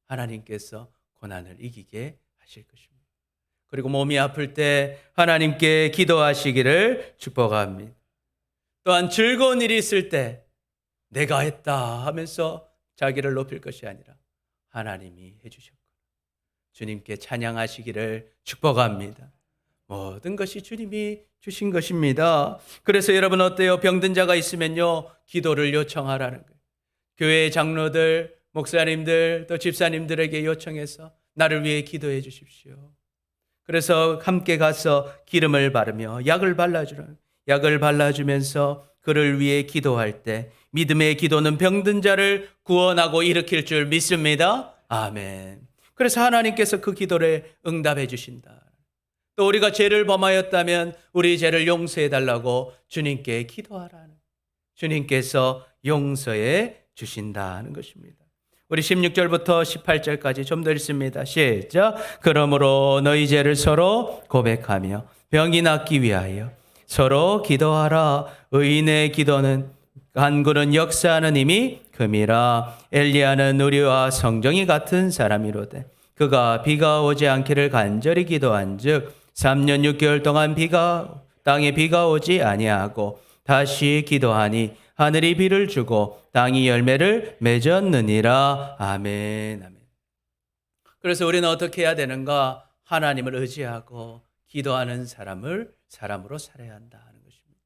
하나님께서 고난을 이기게 하실 것입니다. 그리고 몸이 아플 때 하나님께 기도하시기를 축복합니다. 또한 즐거운 일이 있을 때 내가 했다 하면서 자기를 높일 것이 아니라 하나님이 해주셨고 주님께 찬양하시기를 축복합니다. 모든 것이 주님이 주신 것입니다. 그래서 여러분 어때요? 병든 자가 있으면요, 기도를 요청하라는 거예요. 교회 장로들, 목사님들, 또 집사님들에게 요청해서 나를 위해 기도해 주십시오. 그래서 함께 가서 기름을 바르며 약을 발라주면서 그를 위해 기도할 때 믿음의 기도는 병든 자를 구원하고 일으킬 줄 믿습니다. 아멘. 그래서 하나님께서 그 기도를 응답해 주신다. 또 우리가 죄를 범하였다면 우리 죄를 용서해 달라고 주님께 기도하라는, 주님께서 용서해 주신다는 것입니다. 우리 16절부터 18절까지 좀 더 읽습니다. 시작. 그러므로 너희 죄를 서로 고백하며 병이 낫기 위하여 서로 기도하라. 의인의 기도는 간구는 역사하는 힘이 큼이라. 엘리야는 우리와 성정이 같은 사람이로되 그가 비가 오지 않기를 간절히 기도한즉 3년 6개월 동안 땅에 비가 오지 아니하고 다시 기도하니 하늘이 비를 주고 땅이 열매를 맺었느니라. 아멘, 아멘. 그래서 우리는 어떻게 해야 되는가? 하나님을 의지하고 기도하는 사람으로 살아야 한다는 것입니다.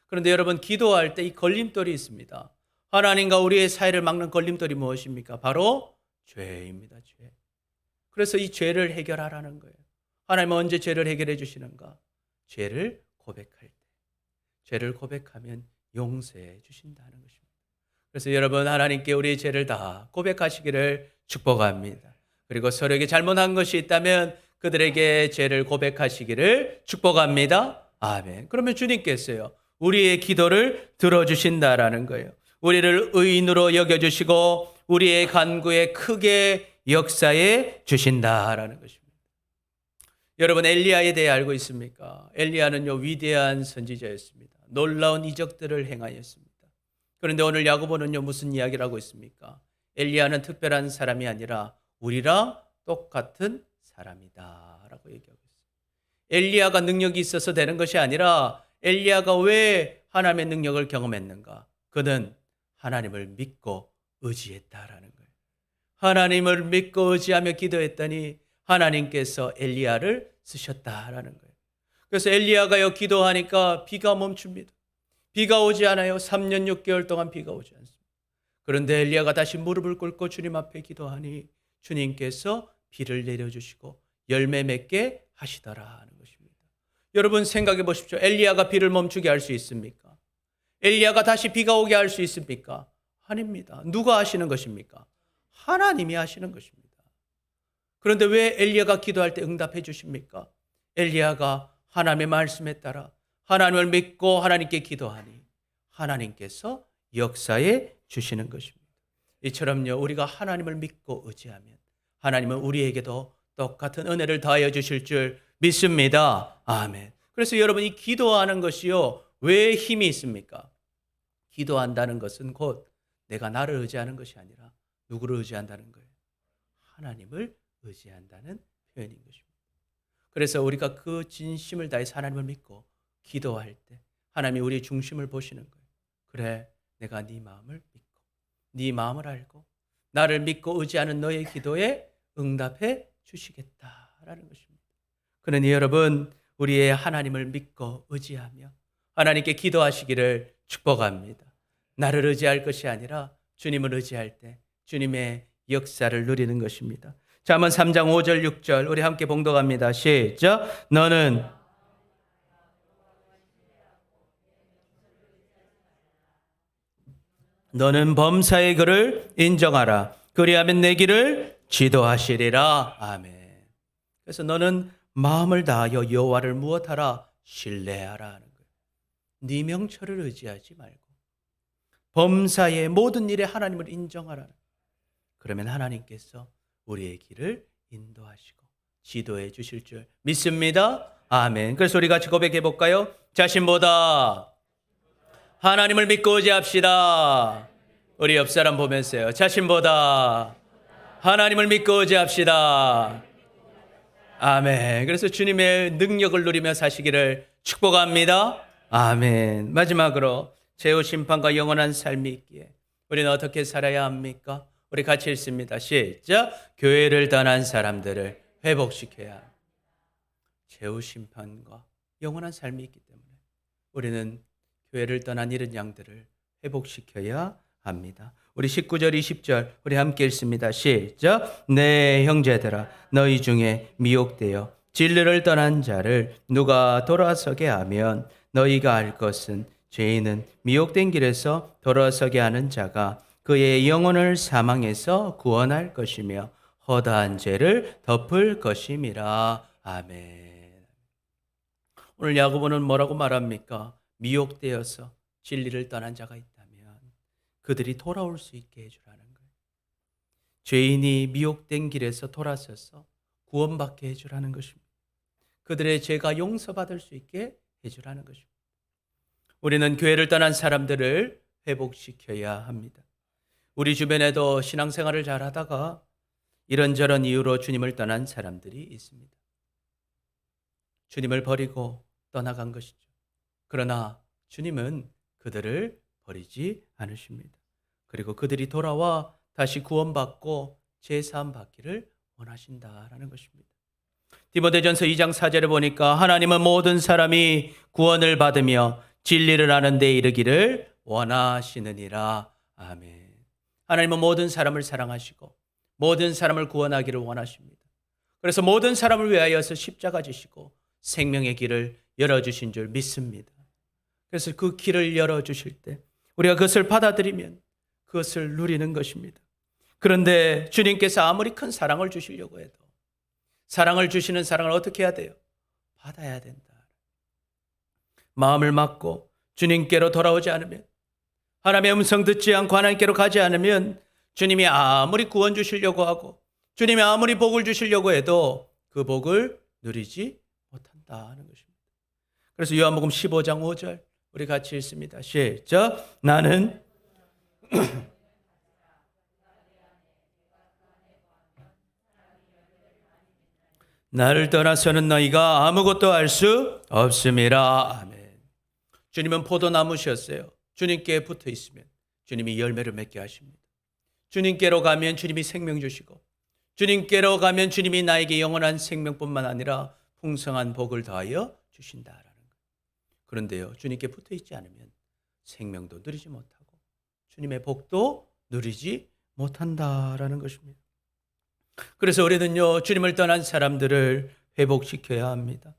그런데 여러분, 기도할 때 이 걸림돌이 있습니다. 하나님과 우리의 사이를 막는 걸림돌이 무엇입니까? 바로 죄입니다. 죄. 그래서 이 죄를 해결하라는 거예요. 하나님은 언제 죄를 해결해 주시는가? 죄를 고백할 때. 죄를 고백하면 용서해 주신다는 것입니다. 그래서 여러분, 하나님께 우리의 죄를 다 고백하시기를 축복합니다. 그리고 서로에게 잘못한 것이 있다면 그들에게 죄를 고백하시기를 축복합니다. 아멘. 그러면 주님께서요, 우리의 기도를 들어주신다라는 거예요. 우리를 의인으로 여겨주시고 우리의 간구에 크게 역사해 주신다라는 것입니다. 여러분, 엘리야에 대해 알고 있습니까? 엘리야는요, 위대한 선지자였습니다. 놀라운 이적들을 행하였습니다. 그런데 오늘 야고보는요, 무슨 이야기를 하고 있습니까? 엘리야는 특별한 사람이 아니라 우리랑 똑같은 사람이다 라고 얘기하고 있어요. 엘리야가 능력이 있어서 되는 것이 아니라 엘리야가 왜 하나님의 능력을 경험했는가? 그는 하나님을 믿고 의지했다라는 거예요. 하나님을 믿고 의지하며 기도했더니 하나님께서 엘리야를 쓰셨다라는 거예요. 그래서 엘리야가요, 기도하니까 비가 멈춥니다. 비가 오지 않아요. 3년 6개월 동안 비가 오지 않습니다. 그런데 엘리야가 다시 무릎을 꿇고 주님 앞에 기도하니 주님께서 비를 내려주시고 열매 맺게 하시더라는 것입니다. 여러분, 생각해 보십시오. 엘리야가 비를 멈추게 할 수 있습니까? 엘리야가 다시 비가 오게 할 수 있습니까? 아닙니다. 누가 하시는 것입니까? 하나님이 하시는 것입니다. 그런데 왜 엘리야가 기도할 때 응답해 주십니까? 엘리야가 하나님의 말씀에 따라 하나님을 믿고 하나님께 기도하니 하나님께서 역사해 주시는 것입니다. 이처럼요, 우리가 하나님을 믿고 의지하면 하나님은 우리에게도 똑같은 은혜를 더하여 주실 줄 믿습니다. 아멘. 그래서 여러분, 이 기도하는 것이요, 왜 힘이 있습니까? 기도한다는 것은 곧 내가 나를 의지하는 것이 아니라 누구를 의지한다는 거예요? 하나님을 의지한다는 표현인 것입니다. 그래서 우리가 그 진심을 다해서 하나님을 믿고 기도할 때 하나님이 우리의 중심을 보시는 거예요. 그래, 내가 네 마음을 믿고 네 마음을 알고 나를 믿고 의지하는 너의 기도에 응답해 주시겠다라는 것입니다. 그러니 여러분, 우리의 하나님을 믿고 의지하며 하나님께 기도하시기를 축복합니다. 나를 의지할 것이 아니라 주님을 의지할 때 주님의 역사를 누리는 것입니다. 잠언 3장 5절 6절 우리 함께 봉독합니다. 시작. 너는 범사의 글을 인정하라. 그리하면 내 길을 지도하시리라. 아멘. 그래서 너는 마음을 다하여 여호와를 무엇하라? 신뢰하라 하는 거예요. 네 명철을 의지하지 말고 범사의 모든 일에 하나님을 인정하라. 그러면 하나님께서 우리의 길을 인도하시고 지도해 주실 줄 믿습니다. 아멘. 그래서 우리 같이 고백해 볼까요? 자신보다 하나님을 믿고 의지합시다. 우리 옆 사람 보면서요. 자신보다 하나님을 믿고 의지합시다. 아멘. 그래서 주님의 능력을 누리며 사시기를 축복합니다. 아멘. 마지막으로 최후 심판과 영원한 삶이 있기에 우리는 어떻게 살아야 합니까? 우리 같이 읽습니다. 시작. 교회를 떠난 사람들을 회복시켜야 합니다. 최후 심판과 영원한 삶이 있기 때문에 우리는 교회를 떠난 이런 양들을 회복시켜야 합니다. 우리 19절 20절 우리 함께 읽습니다. 시작. 내 형제들아 너희 중에 미혹되어 진리를 떠난 자를 누가 돌아서게 하면 너희가 알 것은 죄인은 미혹된 길에서 돌아서게 하는 자가 그의 영혼을 사망에서 구원할 것이며 허다한 죄를 덮을 것임이라. 아멘. 오늘 야고보는 뭐라고 말합니까? 미혹되어서 진리를 떠난 자가 있다면 그들이 돌아올 수 있게 해주라는 거예요. 죄인이 미혹된 길에서 돌아서서 구원받게 해주라는 것입니다. 그들의 죄가 용서받을 수 있게 해주라는 것입니다. 우리는 교회를 떠난 사람들을 회복시켜야 합니다. 우리 주변에도 신앙생활을 잘하다가 이런저런 이유로 주님을 떠난 사람들이 있습니다. 주님을 버리고 떠나간 것이죠. 그러나 주님은 그들을 버리지 않으십니다. 그리고 그들이 돌아와 다시 구원받고 제사함 받기를 원하신다라는 것입니다. 디모데전서 2장 4절에 보니까 하나님은 모든 사람이 구원을 받으며 진리를 아는 데 이르기를 원하시느니라. 아멘. 하나님은 모든 사람을 사랑하시고 모든 사람을 구원하기를 원하십니다. 그래서 모든 사람을 위하여서 십자가 지시고 생명의 길을 열어주신 줄 믿습니다. 그래서 그 길을 열어주실 때 우리가 그것을 받아들이면 그것을 누리는 것입니다. 그런데 주님께서 아무리 큰 사랑을 주시려고 해도 사랑을 주시는 사랑을 어떻게 해야 돼요? 받아야 된다. 마음을 막고 주님께로 돌아오지 않으면, 하나님의 음성 듣지 않고 하나님께로 가지 않으면 주님이 아무리 구원 주시려고 하고 주님이 아무리 복을 주시려고 해도 그 복을 누리지 못한다는 것입니다. 그래서 요한복음 15장 5절 우리 같이 읽습니다. 시작. 나는 나를 떠나서는 너희가 아무것도 할 수 없음이라. 아멘. 주님은 포도나무셨어요. 주님께 붙어 있으면 주님이 열매를 맺게 하십니다. 주님께로 가면 주님이 생명 주시고 주님께로 가면 주님이 나에게 영원한 생명뿐만 아니라 풍성한 복을 더하여 주신다라는 거예요. 그런데요, 주님께 붙어 있지 않으면 생명도 누리지 못하고 주님의 복도 누리지 못한다라는 것입니다. 그래서 우리는요, 주님을 떠난 사람들을 회복시켜야 합니다.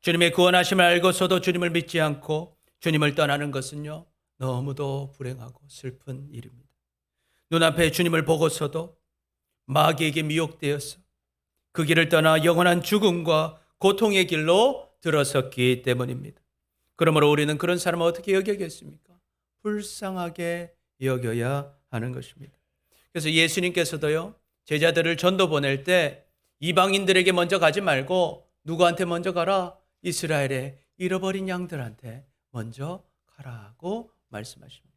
주님의 구원하심을 알고서도 주님을 믿지 않고 주님을 떠나는 것은요, 너무도 불행하고 슬픈 일입니다. 눈앞에 주님을 보고서도 마귀에게 미혹되어서 그 길을 떠나 영원한 죽음과 고통의 길로 들어섰기 때문입니다. 그러므로 우리는 그런 사람을 어떻게 여겨야겠습니까? 불쌍하게 여겨야 하는 것입니다. 그래서 예수님께서도요, 제자들을 전도 보낼 때 이방인들에게 먼저 가지 말고 누구한테 먼저 가라? 이스라엘의 잃어버린 양들한테 먼저 가라고 말씀하십니다.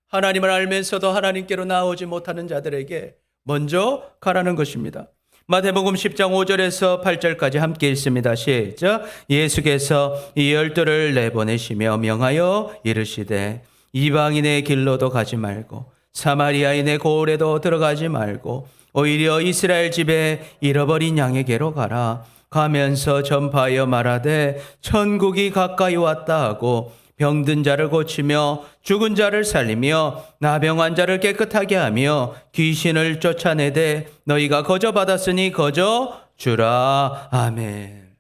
하나님을 알면서도 하나님께로 나오지 못하는 자들에게 먼저 가라는 것입니다. 마태복음 10장 5절에서 8절까지 함께 읽습니다. 시작. 예수께서 이 12를 내보내시며 명하여 이르시되 이방인의 길로도 가지 말고 사마리아인의 고을에도 들어가지 말고 오히려 이스라엘 집에 잃어버린 양에게로 가라. 가면서 전파하여 말하되 천국이 가까이 왔다 하고 병든 자를 고치며 죽은 자를 살리며 나병한 자를 깨끗하게 하며 귀신을 쫓아내되 너희가 거저 받았으니 거저 주라. 아멘.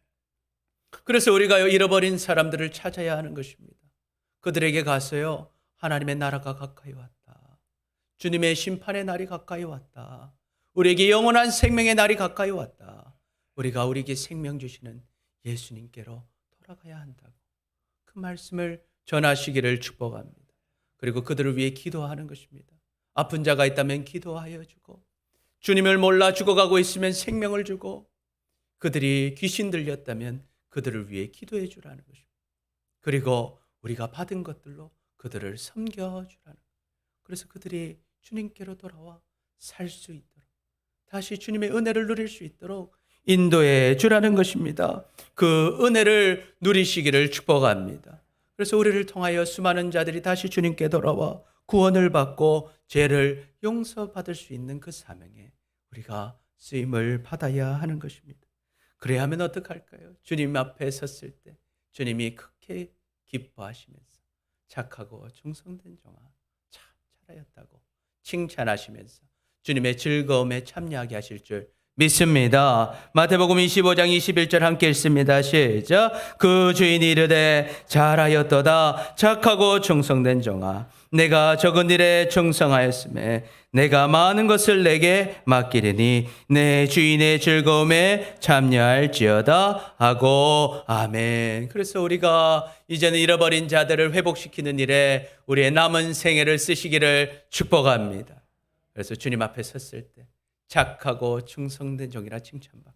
그래서 우리가 잃어버린 사람들을 찾아야 하는 것입니다. 그들에게 가서요, 하나님의 나라가 가까이 왔다. 주님의 심판의 날이 가까이 왔다. 우리에게 영원한 생명의 날이 가까이 왔다. 우리가 우리에게 생명 주시는 예수님께로 돌아가야 한다고 그 말씀을 전하시기를 축복합니다. 그리고 그들을 위해 기도하는 것입니다. 아픈 자가 있다면 기도하여 주고, 주님을 몰라 죽어가고 있으면 생명을 주고, 그들이 귀신 들렸다면 그들을 위해 기도해 주라는 것입니다. 그리고 우리가 받은 것들로 그들을 섬겨주라는 거예요. 그래서 그들이 주님께로 돌아와 살 수 있도록, 다시 주님의 은혜를 누릴 수 있도록 인도해 주라는 것입니다. 그 은혜를 누리시기를 축복합니다. 그래서 우리를 통하여 수많은 자들이 다시 주님께 돌아와 구원을 받고 죄를 용서받을 수 있는 그 사명에 우리가 쓰임을 받아야 하는 것입니다. 그래야 하면 어떡할까요? 주님 앞에 섰을 때 주님이 크게 기뻐하시면서 착하고 충성된 종아 참 잘하였다고 칭찬하시면서 주님의 즐거움에 참여하게 하실 줄 믿습니다. 마태복음 25장 21절 함께 읽습니다. 시작. 그 주인이 이르되 잘하였도다 착하고 충성된 종아 내가 적은 일에 충성하였음에 내가 많은 것을 내게 맡기리니 내 주인의 즐거움에 참여할지어다 하고 아멘. 그래서 우리가 이제는 잃어버린 자들을 회복시키는 일에 우리의 남은 생애를 쓰시기를 축복합니다. 그래서 주님 앞에 섰을 때 착하고 충성된 종이라 칭찬받고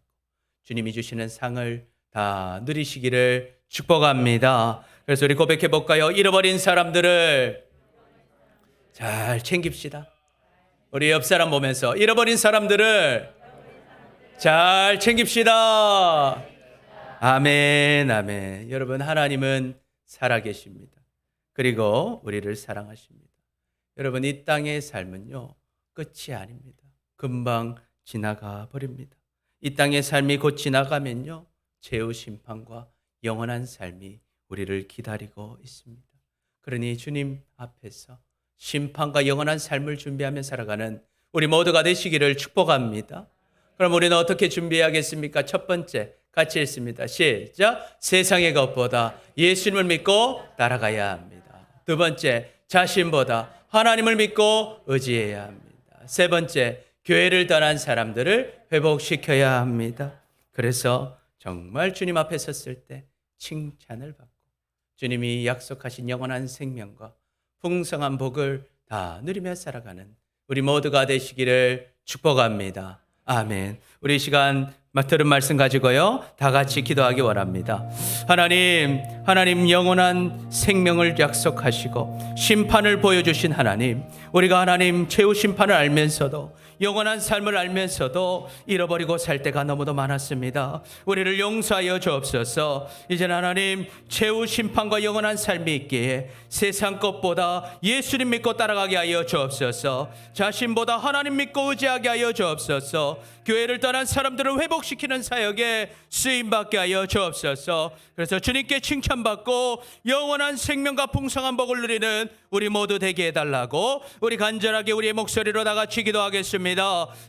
주님이 주시는 상을 다 누리시기를 축복합니다. 그래서 우리 고백해 볼까요? 잃어버린 사람들을 잘 챙깁시다. 우리 옆 사람 보면서 잃어버린 사람들을 잘 챙깁시다. 아멘, 아멘. 여러분, 하나님은 살아계십니다. 그리고 우리를 사랑하십니다. 여러분, 이 땅의 삶은요, 끝이 아닙니다. 금방 지나가 버립니다. 이 땅의 삶이 곧 지나가면요, 최후 심판과 영원한 삶이 우리를 기다리고 있습니다. 그러니 주님 앞에서 심판과 영원한 삶을 준비하며 살아가는 우리 모두가 되시기를 축복합니다. 그럼 우리는 어떻게 준비해야겠습니까? 첫 번째, 같이 읽습니다. 시작. 세상의 것보다 예수님을 믿고 따라가야 합니다. 두 번째, 자신보다 하나님을 믿고 의지해야 합니다. 세 번째, 교회를 떠난 사람들을 회복시켜야 합니다. 그래서 정말 주님 앞에 섰을 때 칭찬을 받고 주님이 약속하신 영원한 생명과 풍성한 복을 다 누리며 살아가는 우리 모두가 되시기를 축복합니다. 아멘. 우리 시간 들은 말씀 가지고요, 다 같이 기도하기 원합니다. 하나님 영원한 생명을 약속하시고 심판을 보여주신 하나님, 우리가 하나님 최후 심판을 알면서도 영원한 삶을 알면서도 잃어버리고 살 때가 너무도 많았습니다. 우리를 용서하여 주옵소서. 이제는 하나님 최후 심판과 영원한 삶이 있기에 세상 것보다 예수님 믿고 따라가게 하여 주옵소서. 자신보다 하나님 믿고 의지하게 하여 주옵소서. 교회를 떠난 사람들을 회복시키는 사역에 쓰임받게 하여 주옵소서. 그래서 주님께 칭찬받고 영원한 생명과 풍성한 복을 누리는 우리 모두 되게 해달라고 우리 간절하게 우리의 목소리로 다 같이 기도하겠습니다.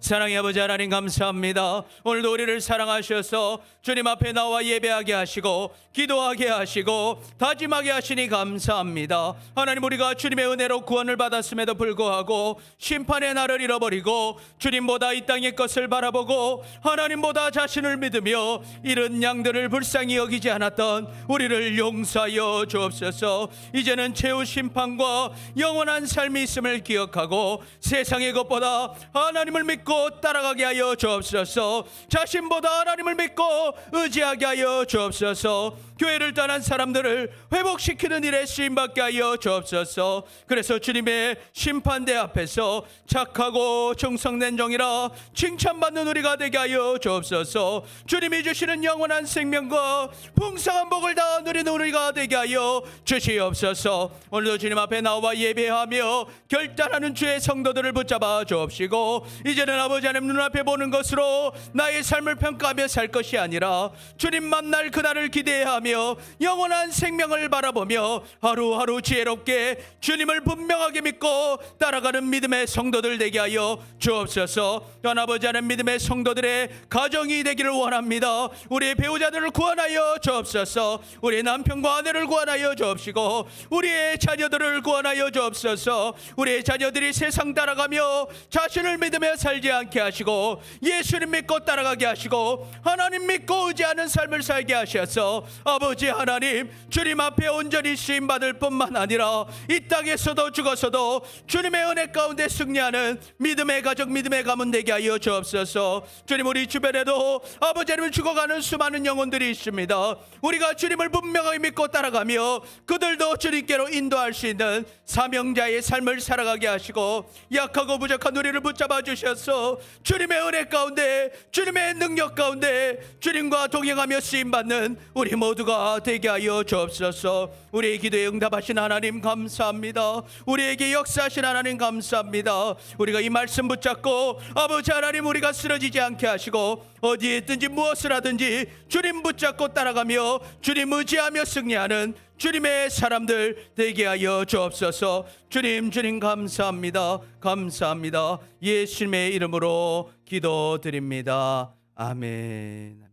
사랑의 아버지 하나님 감사합니다. 오늘도 우리를 사랑하셔서 주님 앞에 나와 예배하게 하시고 기도하게 하시고 다짐하게 하시니 감사합니다. 하나님, 우리가 주님의 은혜로 구원을 받았음에도 불구하고 심판의 날을 잃어버리고 주님보다 이 땅의 것을 바라보고 하나님보다 나 자신을 믿으며 이런 양들을 불쌍히 여기지 않았던 우리를 용서하여 주옵소서. 이제는 최후 심판과 영원한 삶이 있음을 기억하고 세상의 것보다 하나님을 믿고 따라가게 하여 주옵소서. 자신보다 하나님을 믿고 의지하게 하여 주옵소서. 교회를 떠난 사람들을 회복시키는 일에 쓰임받게 하여 주옵소서. 그래서 주님의 심판대 앞에서 착하고 정성된 종이라 칭찬받는 우리가 되게 하여 주옵소서. 주님이 주시는 영원한 생명과 풍성한 복을 다 누리는 우리가 되게 하여 주시옵소서. 오늘도 주님 앞에 나와 예배하며 결단하는 주의 성도들을 붙잡아 주옵시고, 이제는 아버지 하나님 눈앞에 보는 것으로 나의 삶을 평가하며 살 것이 아니라 주님 만날 그날을 기대하며 영원한 생명을 바라보며 하루하루 지혜롭게 주님을 분명하게 믿고 따라가는 믿음의 성도들 되게 하여 주옵소서. 또한 아버지 하나님 믿음의 성도들의 가정이 되기를 원합니다. 우리의 배우자들을 구원하여 주옵소서. 우리의 남편과 아내를 구원하여 주옵시고, 우리의 자녀들을 구원하여 주옵소서. 우리의 자녀들이 세상 따라가며 자신을 믿으며 살지 않게 하시고 예수님 믿고 따라가게 하시고 하나님 믿고 의지하는 삶을 살게 하셔서 아버지 하나님, 주님 앞에 온전히 쓰임받을 뿐만 아니라 이 땅에서도 죽어서도 주님의 은혜 가운데 승리하는 믿음의 가족, 믿음의 가문 되게 하여 주옵소서. 주님, 우리 주변에도 아버지 하나님 죽어가는 수많은 영혼들이 있습니다. 우리가 주님을 분명하게 믿고 따라가며 그들도 주님께로 인도할 수 있는 사명자의 삶을 살아가게 하시고 약하고 부족한 우리를 붙잡아 주셔서 주님의 은혜 가운데, 주님의 능력 가운데 주님과 동행하며 쓰임받는 우리 모두가 되게 하여 주옵소서. 우리의 기도에 응답하신 하나님 감사합니다. 우리에게 역사하신 하나님 감사합니다. 우리가 이 말씀 붙잡고 아버지 하나님, 우리가 쓰러지지 않게 하시고 어디에 있든지 무엇을 하든지 주님 붙잡고 따라가며 주님 의지하며 승리하는 주님의 사람들 되게 하여 주옵소서. 주님 감사합니다. 감사합니다. 예수님의 이름으로 기도드립니다. 아멘.